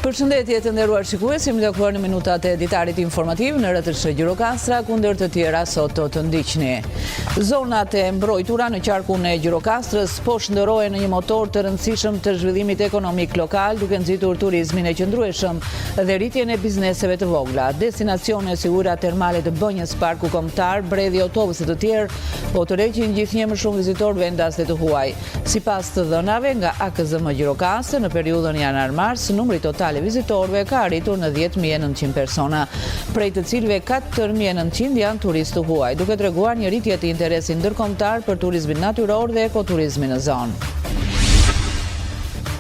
Përshëndetje të nderuar shikues, jemi takuar në minutat e editarit informativ në RTS Gjirokastra, kundër të tjera sot të ndiqni. Zonat e mbrojtura në qarkun e Gjirokastrës po shndërrohen në një motor të rëndësishëm të zhvillimit ekonomik lokal, duke nxitur turizmin e qëndrueshëm dhe rritjen e bizneseve të vogla. Destinacione si ujëra termale të Bënjës, parku kombëtar, bredhi, autobuset të tjerë po tërheqin gjithnjë më shumë vizitorë vendas dhe të huaj. Sipas të dhënave nga AKZM Gjirokastër, në periudhën janar-mars, numri total e vizitorëve ka arritur në 10.900 persona, prej të cilëve 4.900 janë turistë huaj, duke treguar një rritje të interesit ndërkombëtar për turizmin natyror dhe ekoturizmin në zonë.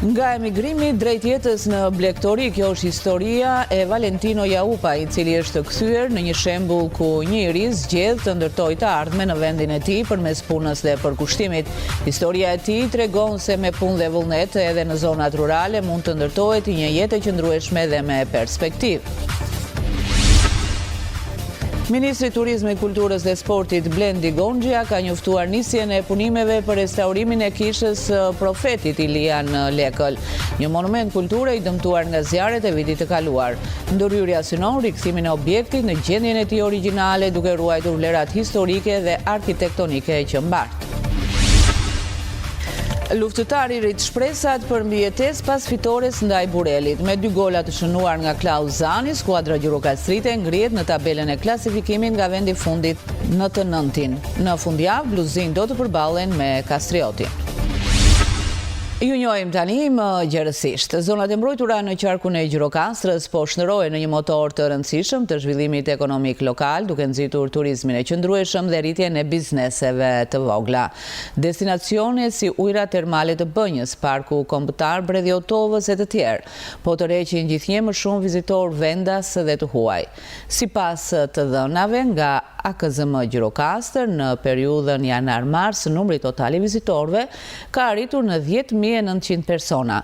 Nga emigrimi drejt jetës në Blegtori, kjo është historia e Valentino Jaupa, i cili është kthyer në një shembull ku një i ri zgjedh të ndërtojë të ardhmen në vendin e tij përmes punës dhe përkushtimit. Historia e tij tregon se me punë dhe vullnet edhe në zonat rurale mund të ndërtohet një jetë e qëndrueshme dhe me perspektivë. Ministri i Turizmit, Kulturës dhe Sportit Blendi Gonxhia ka njoftuar nisjen e punimeve për restaurimin e kishës Profetit Ilia në Lekël, një monument kulture i dëmtuar nga zjarret e vitit të kaluar. Ndërhyrja synon rikthimin e objektit në gjendjen e tij origjinale, duke ruajtur vlerat historike dhe arkitektonike që mbart. Luftëtari rrit shpresat për mbijetesë pas fitores ndaj Burelit. Me 2 gola të shënuar nga Klaus Zani, skuadra gjirokastrite ngrihet në tabelën e klasifikimit nga vendi i fundit në të 9-tin. Në fundjavë, bluezin do të përballen me Kastriotin. Ju njohim tani më gjerësisht. Zonat e mbrojtura në qarkun e Gjirokastrës po shndërrohen në një motor të rëndësishëm të zhvillimit ekonomik lokal, duke nxitur turizmin e qëndrueshëm dhe rritjen e bizneseve të vogla. Destinacione si ujëra termale të Bënjës, parku kombëtar, bredhi, autobus e të tjerë po tërheqin gjithnjë më shumë vizitorë vendas dhe të huaj. Sipas të dhënave nga AKZM Gjirokastër, në periudhën janar-mars, numri total i vizitorëve ka arritur në 10.900 persona,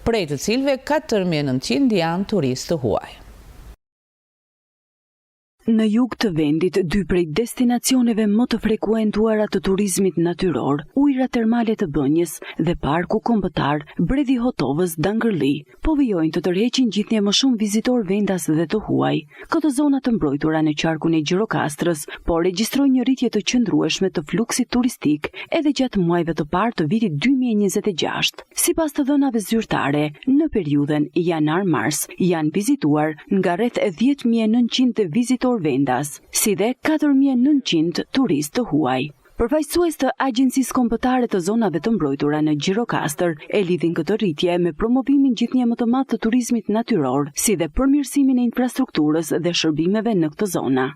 prej të cilëve 4.900 janë turistë të huaj. Në jug të vendit, 2 prej destinacioneve më të frekuentuara të turizmit natyror, ujëra termale të Bënjës dhe parku kombëtar Bredhi Hotovës Dangërli, po vijojnë të tërheqin gjithnjë më shumë vizitorë vendas dhe të huaj. Këto zona të mbrojtura në qarkun e Gjirokastrës po regjistrojnë një rritje të qëndrueshme të fluksit turistik edhe gjatë muajve të parë të vitit 2026. Sipas të dhënave zyrtare, në periudhën janar-mars janë vizituar nga rreth 10.900 vizitorë vendas, si dhe 4.900 turistë të huaj. Përfaqësues të Agjencisë Kombëtare të Zonave të Mbrojtura në Gjirokastër e lidhin këtë rritje me promovimin gjithnjë më të madh të turizmit natyror, si dhe përmirësimin e infrastrukturës dhe shërbimeve në këtë zonë.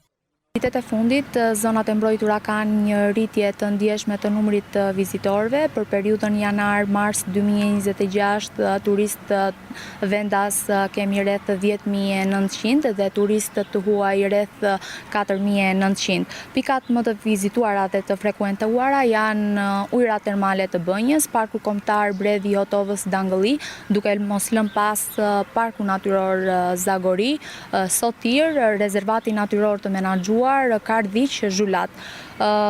Vitet e fundit, zonat e mbrojtura kanë një rritje të ndjeshme të numrit të vizitorëve. Për periudhën janar-mars 2026, turistë vendas kemi rreth 10.900 dhe turistë të huaj rreth 4.900. Pikat më të vizituara dhe të frekuentuara janë ujëra termale të Bënjës, parku kombëtar Bredhi Hotovës Dangërli, duke mos lënë pas parku natyror Zagori, Sotir, rezervati natyror të menaxhuar Kardhiq Zhulat.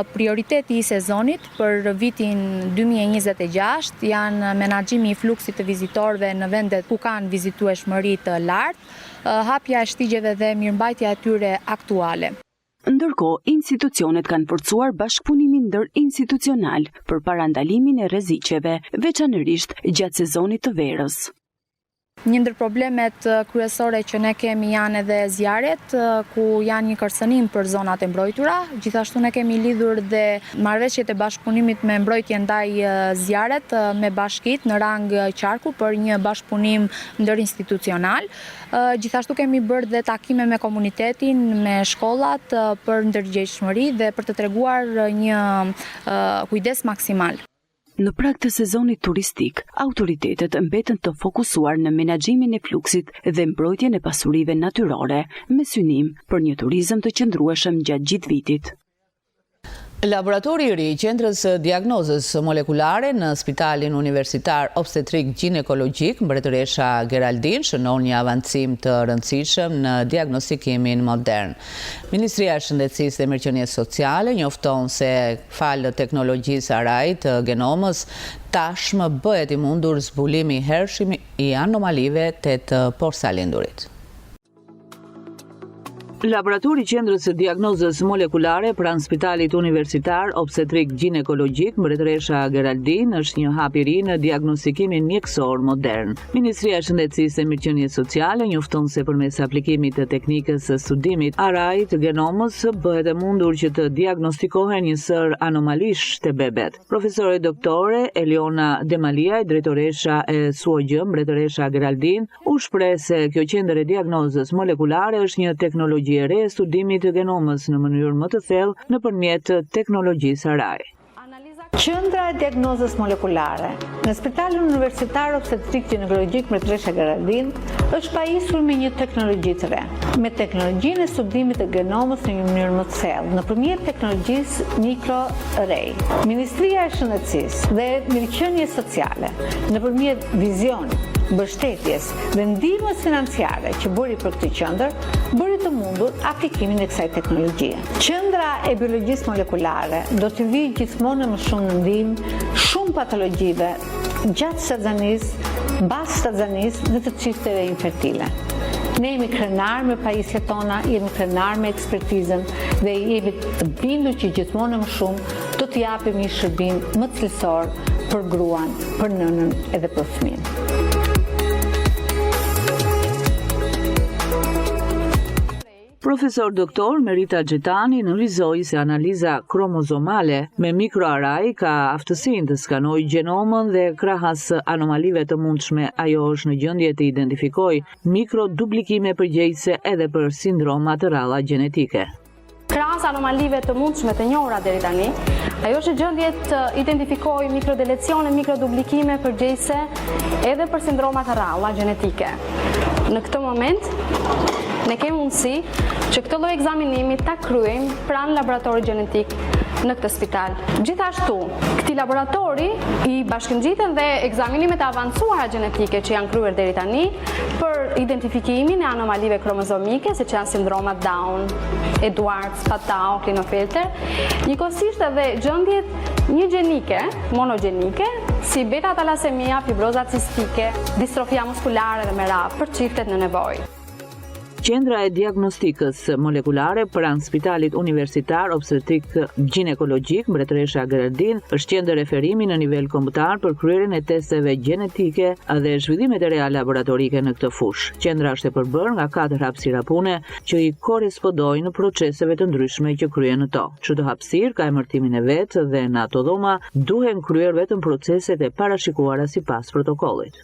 Prioriteti i sezonit për vitin 2026 janë menaxhimi i fluksit të vizitorëve në vendet ku kanë vizitueshmëri të lartë, hapja e shtigjeve dhe mirëmbajtja e tyre aktuale. Ndërkohë, institucionet kanë forcuar bashkëpunimin ndër-institucional për parandalimin e rreziqeve, veçanërisht gjatë sezonit të verës. Një ndër problemet kryesore që ne kemi janë edhe zjarret, ku janë një kërcënim për zonat e mbrojtura. Gjithashtu ne kemi lidhur dhe marrëveshjet e bashkëpunimit me mbrojtje ndaj zjarret me bashkitë në rang qarku për një bashkëpunim ndërinstitucional. Gjithashtu kemi bërë dhe takime me komunitetin, me shkollat për ndërgjegjshmëri dhe për të treguar një kujdes maksimal. Në prag të sezonit turistik, autoritetet mbeten të fokusuar në menaxhimin e fluksit dhe mbrojtjen e pasurive natyrore, me synim për një turizëm të qëndrueshëm gjatë gjithë vitit. Laboratori i ri i Qendrës së Diagnozës Molekulare në Spitalin Universitar Obstetrik Gjinekologjik Mbretëresha Geraldin shënon një avancim të rëndësishëm në diagnostikimin modern. Ministria e Shëndetësisë dhe Mirëqenies Sociale njofton se falë teknologjisë araj të genomës tashmë bëhet i mundur zbulimi i hershëm i anomalive të porsalindurit. Laboratori i Qendrës së Diagnozës Molekulare pranë Spitalit Universitar Obstetrik Gjinekologjik Mbretëresha Geraldin është një hap i ri në diagnostikimin mjekësor modern. Ministria e Shëndetësisë dhe Mirëqenies Sociale njofton se përmes aplikimit të teknikës së studimit araj të genomës bëhet e mundur që të diagnostikohen një sër anomalish të bebet. Profesore doktore Eliona Demalia, drejtoresha e SUOG Mbretëresha Geraldin, u shpreh se kjo qendër e diagnozës molekulare është një teknologji e re e studimit të genomës në mënyrë më të thellë nëpërmjet teknologjisë araj. Qendra e diagnozës molekulare në Spitalin Universitar Obstetrik Gjinekologjik Mbretëresha Geraldin është pajisur me një teknologji të re, me teknologjinë e studimit të genomës në një mënyrë më të thellë, nëpërmjet teknologjisë mikroarray. Ministria e Shëndetësisë dhe Mirëqenies Sociale, nëpërmjet vizionit, mbështetjes dhe ndihmës financiare që bëri për këtë qendër, bëri të mundur aplikimin e kësaj teknologjie. Qendra e biologjisë molekulare do të vijë gjithmonë më shumë në ndihmë shumë patologjive gjatë stadionisë, mbas stadionisë dhe të çifteve infertile. Ne jemi krenar me pajisjet tona, jemi krenar me ekspertizën dhe jemi të bindur që gjithmonë më shumë do të japim një shërbim më cilësor për gruan, për nënën edhe për fëmijën. Profesor doktor Merita Xhetani nënvizoi se analiza kromozomale me mikroarray ka aftësinë të skanojë gjenomën dhe krahas anomalive të mundshme, ajo është në gjendje të identifikojë mikroduplikime përgjegjëse edhe për sindroma të rralla gjenetike. Krahas anomalive të mundshme të njohura deri tani, ajo është në gjendje të identifikojë mikrodelecione, mikroduplikime përgjegjëse edhe për sindroma të rralla gjenetike. Në këtë moment ne kemi mundësi që këtë lloj ekzaminimi ta kryejmë pranë laboratorit gjenetik në këtë spital. Gjithashtu, këtij laboratori i bashkëngjiten dhe ekzaminimet e avancuara gjenetike që janë kryer deri tani për identifikimin e anomalive kromozomike, siç janë sindromat Down, Edwards, Patau, Klinefelter, njëkohësisht edhe gjendjet një gjenike, monogjenike, si beta-talasemia, fibroza cistike, distrofia muskulare dhe mera për çiftet në nevojë. Qendra e diagnostikës molekulare pranë Spitalit Universitar Obstetrik Gjinekologjik Mbretëresha Geraldin është qendër referimi në nivel kombëtar për kryerjen e testeve gjenetike dhe zhvillimet e reja laboratorike në këtë fushë. Qendra është e përbërë nga 4 hapësira pune që i korrespondojnë proceseve të ndryshme që kryhen në to. Çdo hapësirë ka emërtimin e vet dhe në ato dhoma duhen kryer vetëm proceset e parashikuara sipas protokollit.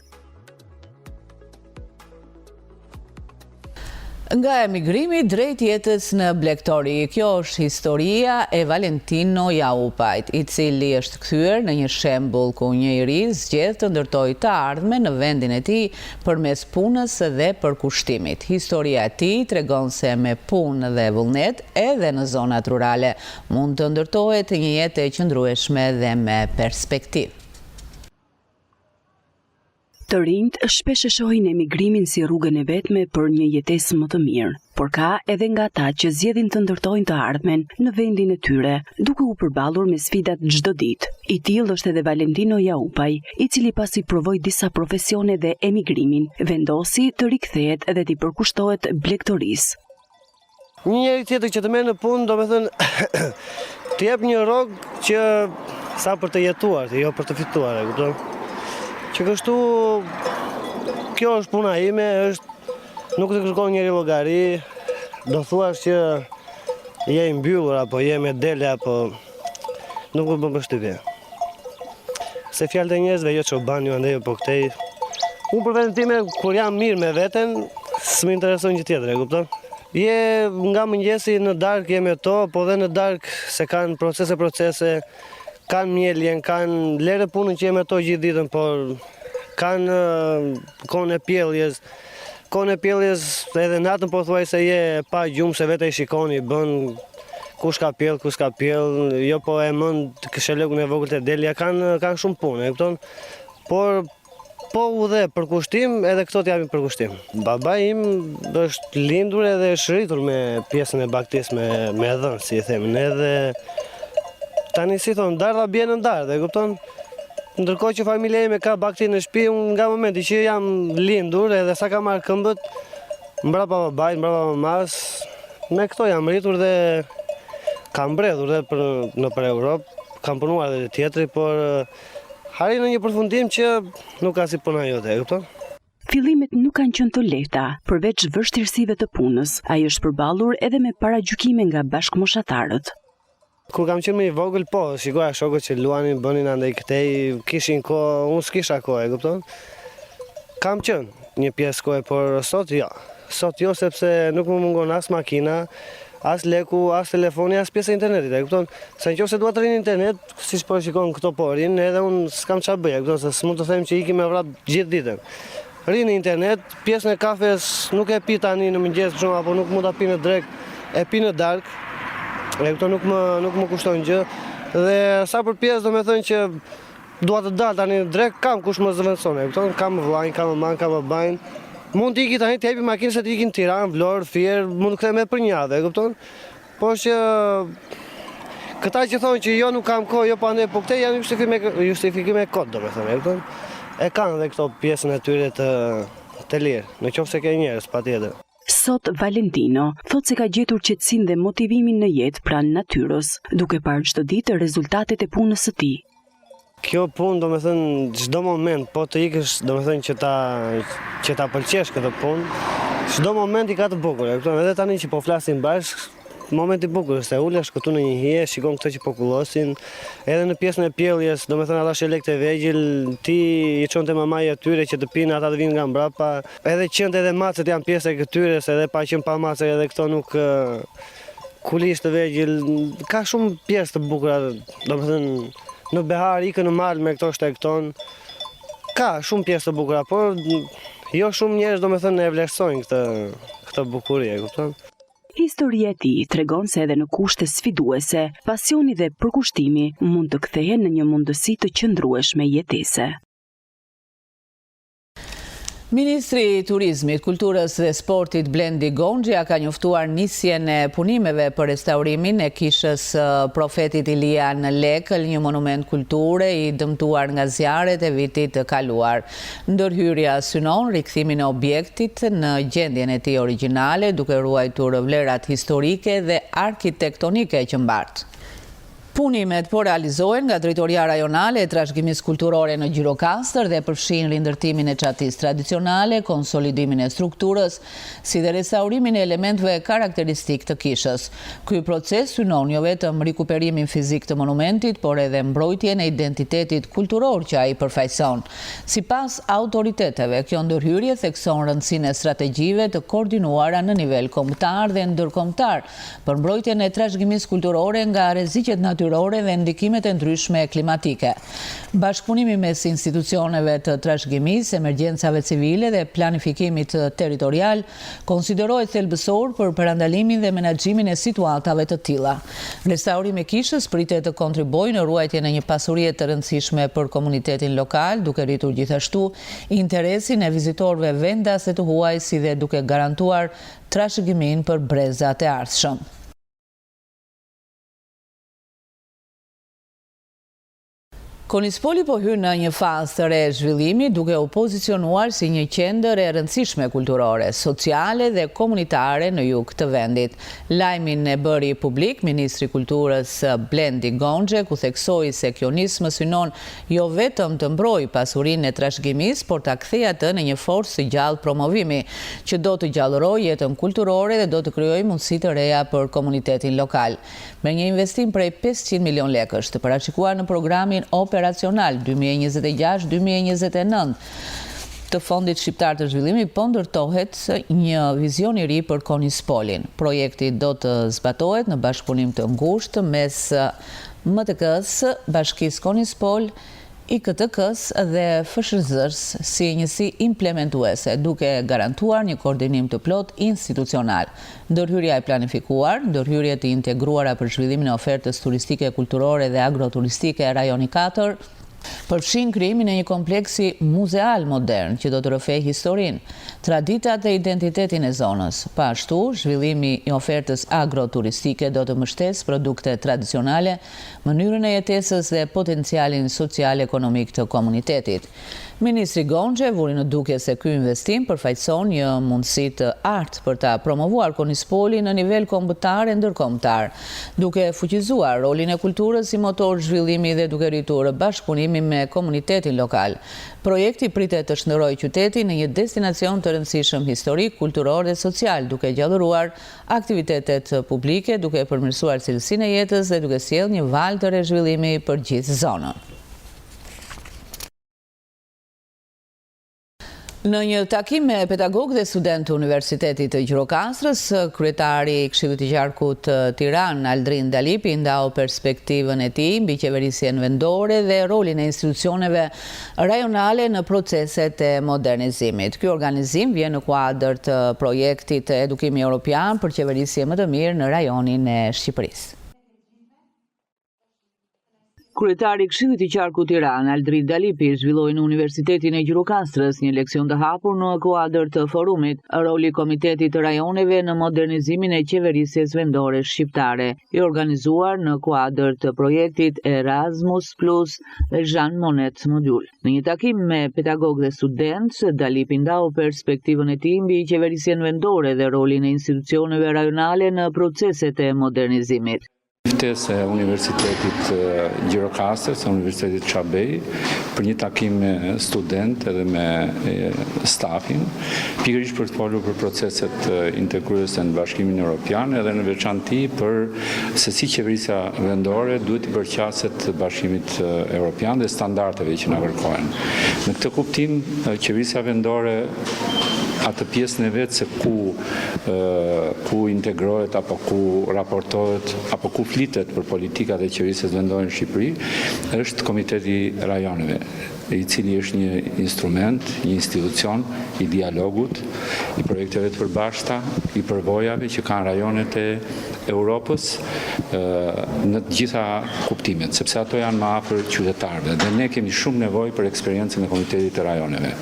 Nga emigrimi drejt jetës në Blegtori, kjo është historia e Valentino Jaupajt, i cili është kthyer në një shembull ku një i ri zgjedh të ndërtojë të ardhmen në vendin e tij përmes punës dhe përkushtimit. Historia e tij tregon se me punë dhe vullnet edhe në zonat rurale mund të ndërtohet një jetë e qëndrueshme dhe me perspektivë. Të rinjt shpesh e shohin emigrimin si rrugën e vetme për një jetesë më të mirë, por ka edhe nga ata që zgjedhin të ndërtojnë të ardhmen në vendin e tyre, duke u përballur me sfidat çdo ditë. I tillë është edhe Valentino Jaupaj, i cili pasi provoi disa profesione dhe emigrimin, vendosi të rikthehet dhe të përkushtohet Blegtorisë. Një njeri tjetër që të merr në punë, domethënë të jep një rrogë që sa për të jetuar, jo për të fituar, e kupton? Që kështu, kjo është puna ime, nuk të kërkon njëri llogari, do thuash që je i mbyllur, apo je me dele, apo nuk më bën përshtypje. Se fjalët e njerëzve jo çoban ju andaj po këtej. Unë për veten time, kur jam mirë me veten, s'më intereson gjë tjetër, e kupton? Je nga mëngjesi në darkë je me to, po dhe në darkë se kanë procese, kanë mjeljen, kanë lere punën që je me to gjithë ditën, por kanë kohën e pjelljes. Kohën e pjelljes edhe natën po thuaj se je pa gjumë se vete i shikoni, bën kush ka pjell, jo po e mend këshillokun e vogël të Delia kanë shumë punë, e kupton? Por po u dhe për kushtim, edhe këto t'japin për kushtim. Babai im është lindur edhe është rritur me pjesën e baktisë me dhënë, si e themin, edhe tani si thonë, dardha bjen në dardhë, e kupton? Ndërkohë që familja ime ka bakti në shtëpi, unë nga momenti që jam lindur edhe sa kam marrë këmbët, mbrapa babait, mbrapa mamas, me këto jam rritur dhe kam mbredhur dhe nëpër Europë, kam punuar edhe tjetri, por harri në një përfundim që nuk ka si puna jote, e kupton? Fillimet nuk kanë qenë të lehta, përveç vështirësive të punës. Ai është përballur edhe me paragjykime nga bashkëmoshatarët. Kur kam qenë më i vogël, po, shikoja shokët që luanin, bënin andaj këtej, kishin kohë, unë s'kisha kohë, e kupton? Kam qenë një pjesë kohë, por sot jo. Sot jo, sepse nuk më mungon as makina, as leku, as telefoni, as pjesë e internetit, e kupton? Se nëse dua të rinë internet, siç po shikon këto po rinë, edhe unë s'kam çfarë bëj, e kupton? Se s'mund të them që iki me vrap gjithë ditën. Rinë internet, pjesën e kafes nuk e pi tani në mëngjes, për shembull, apo nuk mund ta pi në drekë, e pi në darkë. E kupton, nuk më kushton gjë. Dhe sa për pjesë, domethënë që dua të dal tani në drekë, kam kush më zëvendëson, e kupton? Kam vllajin, kam mamën, kam babain. Mund t'i iki tani të hepi makinës e t'i iki në Tiranë, Vlorë, Fier, mund të kthejmë edhe për një javë, e kupton? Por që këta që thonë që jo nuk kam kohë, jo pandej, po këte janë justifikime kot, domethënë, e kupton? E kanë edhe këto pjesën e tyre të lirë, në qoftë se ke njerëz, patjetër. Sot Valentino thot se ka gjetur qetësinë dhe motivimin në jetë pranë natyrës, duke parë çdo ditë rezultatet e punës së tij. Kjo punë, domethënë, çdo moment, po të ikësh, domethënë që ta pëlqesh këtë punë, çdo moment i ka të bukur, e kupton? Edhe tani që po flasim bashkë, momenti i bukur, se ulesh këtu në një hije, shikon këto që po kullosin, edhe në pjesën e pjelljes, domethënë ata shelek të vegjël, ti i çonte mamaja atyre që të pinë, ata të vinë nga mbrapa, edhe qend edhe macet janë pjesë e këtyres, edhe pa qenë pa macet edhe këto nuk kulisht të vegjël, ka shumë pjesë të bukura, domethënë në behar, ikën në mal me këto shtekton, ka shumë pjesë të bukura, por jo shumë njerëz domethënë e vlerësojnë këtë bukuri, e kupton? Historia e tij tregon se edhe në kushte sfiduese, pasioni dhe përkushtimi mund të kthehen në një mundësi të qëndrueshme jetese. Ministri i Turizmit, Kulturës dhe Sportit Blendi Gonxha ka njoftuar nisjen e punimeve për restaurimin e kishës Profetit Ilia në Lekël, një monument kulture i dëmtuar nga zjarret e vitit të kaluar. Ndërhyrja synon rikthimin e objektit në gjendjen e tij origjinale, duke ruajtur vlerat historike dhe arkitektonike që mbart. Punimet po realizohen nga Drejtoria Rajonale e Trashëgimisë Kulturore në Gjirokastër dhe përfshin rindërtimin e çatisë tradicionale, konsolidimin e strukturës, si dhe restaurimin e elementëve karakteristik të kishës. Ky proces synon jo vetëm rikuperimin fizik të monumentit, por edhe mbrojtjen e identitetit kulturor që ai përfaqëson. Sipas autoriteteve, kjo ndërhyrje thekson rëndësinë e strategjive të koordinuara në nivel kombëtar dhe ndërkombëtar për mbrojtjen e trashëgimisë kulturore nga rreziqet natyrore dhe ndikimet e ndryshme klimatike. Bashkëpunimi mes institucioneve të trashëgimisë, emergjencave civile dhe planifikimit territorial konsiderohet thelbësor për parandalimin dhe menaxhimin e situatave të tilla. Restaurimi i kishës pritet të kontribuojë në ruajtjen e një pasurie të rëndësishme për komunitetin lokal, duke rritur gjithashtu interesin e vizitorëve vendas e të huaj, si dhe duke garantuar trashëgimin për brezat e ardhshëm. Konispoli po hyn në një fazë të re zhvillimi, duke u pozicionuar si një qendër e rëndësishme kulturore, sociale dhe komunitare në jug të vendit. Lajmin e bëri publik Ministri i Kulturës Blendi Gonxha, ku theksoi se kjo nismë synon jo vetëm të mbrojë pasurinë e trashëgimisë, por ta kthejë atë në një forcë të gjallë promovimi, që do të gjallërojë jetën kulturore dhe do të krijojë mundësi të reja për komunitetin lokal. Me një investim prej 500 milion lekësh të parashikuar në programin operacional 2026-2029 të Fondit Shqiptar të Zhvillimit, po ndërtohet një vizion i ri për Konispolin. Projekti do të zbatohet në bashkëpunim të ngushtë mes MTK-s, Bashkisë Konispol, IKTK-s dhe FSHZ-s si njësi implementuese, duke garantuar një koordinim të plot institucional. Ndërhyrja e planifikuar, ndërhyrje të integruara për zhvillimin e ofertës turistike, kulturore dhe agroturistike e rajoni 4, përfshin krijimin e një kompleksi muzeal modern që do të rrëfejë historinë, traditat dhe identitetin e zonës. Pa ashtu, zhvillimi i ofertës agroturistike do të mbështesë produkte tradicionale, mënyrën e jetesës dhe potencialin social-ekonomik të komunitetit. Ministri Gonxhe vuri në dukje se ky investim përfaqëson një mundësi të artë për ta promovuar Konispoli në nivel kombëtar e ndërkombëtar, duke fuqizuar rolin e kulturës si motor zhvillimi dhe duke rritur bashkëpunimi me komunitetin lokal. Projekti pritet të shndërrojë qytetin në një destinacion të rëndësishëm historik, kulturor dhe social, duke gjallëruar aktivitetet publike, duke përmirësuar cilësinë e jetës dhe duke sjellë një valë të rezhvillimi për gjithë zonën. Në një takim me pedagog dhe student të Universitetit të Gjirokastrës, kryetari i Këshillit të Qarkut Tiranë, Aldrin Dalipi, ndau perspektivën e tij mbi qeverisjen vendore dhe rolin e institucioneve rajonale në proceset e modernizimit. Ky organizim vjen në kuadër të projektit Edukimi Evropian për qeverisje më të mirë në rajonin e Shqipërisë. Kryetari i Këshillit të Qarkut Tiranë, Aldrin Dalipi, zhvilloi në Universitetin e Gjirokastrës një leksion të hapur në kuadër të forumit Roli i Komitetit të Rajoneve në modernizimin e qeverisjes vendore shqiptare, i organizuar në kuadër të projektit Erasmus Plus dhe Jean Monnet Modul. Në një takim me pedagog dhe studentë, Dalipi ndau perspektivën e tij mbi qeverisjen vendore dhe rolin e institucioneve rajonale në proceset e modernizimit. Ftesë e Universitetit Gjirokastrës, Universitetit Çabej, për një takim me studentë edhe me stafin, pikërisht për të folur për proceset integruese në Bashkimin Evropian edhe në veçanti për se si qeverisja vendore duhet të përqaset Bashkimit Evropian dhe standardeve që na kërkohen. Në këtë kuptim, qeverisja vendore atë pjesën e vetë se ku integrohet apo ku raportohet apo ku flitet për politikat e qeverisjes vendore në Shqipëri është Komiteti Rajoneve, i cili është një instrument, një institucion i dialogut, i projekteve të përbashkëta, i përvojave që kanë rajonet e Europës në të gjitha kuptimet, sepse ato janë më afër qytetarëve dhe ne kemi shumë nevojë për eksperiencën e Komitetit të Rajoneve.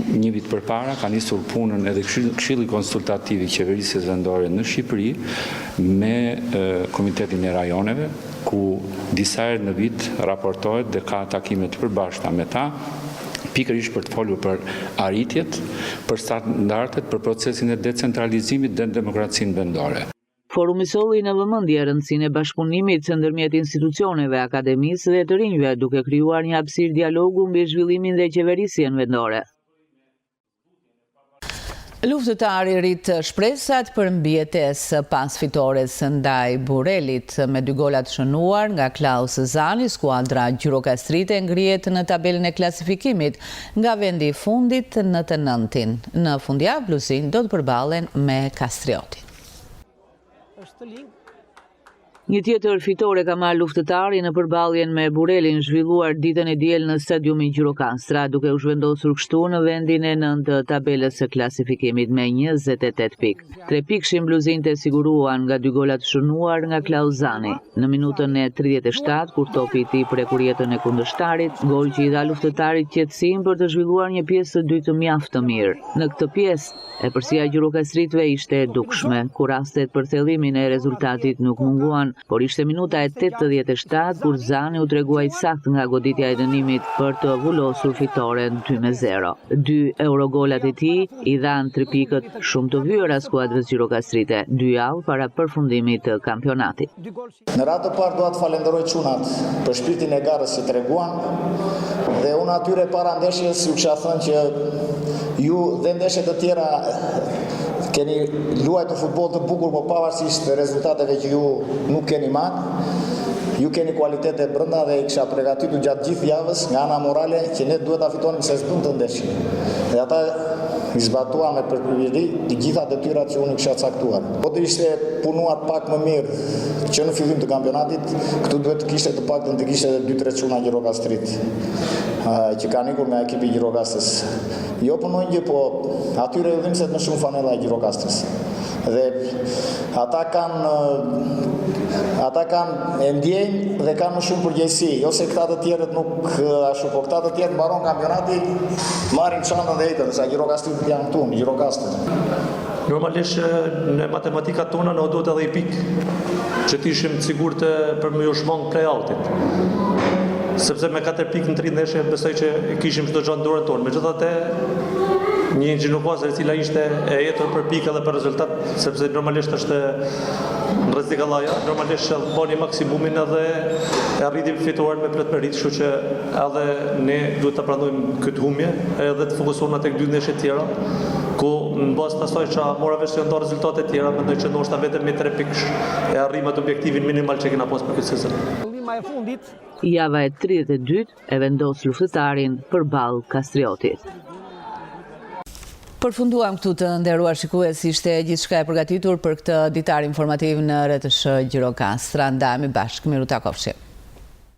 Një vit përpara ka nisur punën edhe Këshilli Konsultativ i Qeverisjes Vendore në Shqipëri me Komitetin e Rajoneve, ku disa herë në vit raportohet dhe ka takime të përbashkëta me ta, pikërisht për të folur për arritjet, për standardet, për procesin e decentralizimit dhe demokracinë vendore. Forumi solli në vëmendje rëndësinë e bashkëpunimit ndërmjet institucioneve, akademisë dhe të rinjve, duke krijuar një hapësirë dialogu mbi zhvillimin dhe qeverisjen vendore. Luftëtari rrit shpresat për mbijetesë pas fitores ndaj Burelit me 2 gola të shënuar nga Klaus Zani, skuadra gjirokastrite ngrihet në tabelën e klasifikimit nga vendi i fundit në të 9-tin. Në fundjavë bluzinj do të përballen me Kastriotin. Një tjetër fitore ka marrë luftëtari në përballjen me Burelin zhvilluar ditën e diel në stadiumin Gjirokastra, duke u zhvendosur kështu në vendin e 9 të tabelës së klasifikimit me 28 pikë. 3 pikë bluzinjtë siguruan nga 2 gola të shënuar nga Klaus Zani. Në minutën e 37, kur topi i tij prekur jetën e kundërshtarit, gol që i dha luftëtarit qetësinë për të zhvilluar një pjesë të dytë mjaft të mirë. Në këtë pjesë, epërsia e gjirokastritëve ishte e dukshme, ku rastet për thellimin e rezultatit nuk munguan, por ishte minuta e 87 kur Zani u treguai saktë nga goditja e dënimit për të vullosur fitoren 2-0. 2 eurogolat e tij i dhan 3 pikët shumë të vëra skuadrës gjirokastrite, 2 javë para përfundimit të kampionatit. Në radhë të parë dua të falenderoj çunat për shpirtin e garës që treguan dhe unë atyre para ndeshjes ju kisha thënë që ju dhe ndeshjet të tjera keni luajtur futboll të bukur, por pavarësisht rezultateve që ju nuk keni marrë, ju keni kualitete brenda dhe i kisha përgatitur gjatë gjithë javës nga ana morale që ne duhet ta fitonim se s'duan të ndeshim. Dhe ata i zbatuan me përpjekje të gjitha detyrat që unë kisha caktuar. Po të ishte punuar pak më mirë që në fillim të kampionatit, këtu duhet të kishte të paktën të kishte 2-3 çuna Gjirokastrit që kanë ikur nga ekipi i Gjirokastës. Jo punojnë gjë, po atyre u dhimbset më shumë fanella e Gjirokastës. Dhe ata kanë e ndjejnë dhe kanë më shumë përgjegjësi, jo se këta të tjerët nuk ashtu, po këta të tjerët mbaron kampionati, marrin çantën dhe ecën, sa Gjirokastrit janë këtu, në Gjirokastër. Normalisht në matematikat tona në duhet edhe i pikë që t'ishim të sigurt për më ju shmang play-outit. Sepse me 4 pikë në 3 ndeshje besoj që kishim çdo gjë në dorën tonë. Megjithatë, një Gjirokastër e cila ishte e etur për pikë dhe për rezultat, sepse normalisht është në rrezikallaj, normalisht bëni maksimumin edhe e arritim fituar me plot merit, kështu që edhe ne duhet ta pranojmë këtë humbje edhe të fokusohemi tek 2 ndeshje tjera, ku në bazë të asaj që mora vesh të ndonë rezultate tjera, mendoj që ndoshta vetëm me 3 pikësh e arrim atë objektivin minimal që kena pas për këtë sezon. Java e 32 e vendos luftëtarin përballë Kastriotit. Përfunduam këtu të nderuar shikues, ishte gjithçka e përgatitur për këtë ditar informativ në RTS Gjirokastra. Ndajemi bashkë, miru takofshi.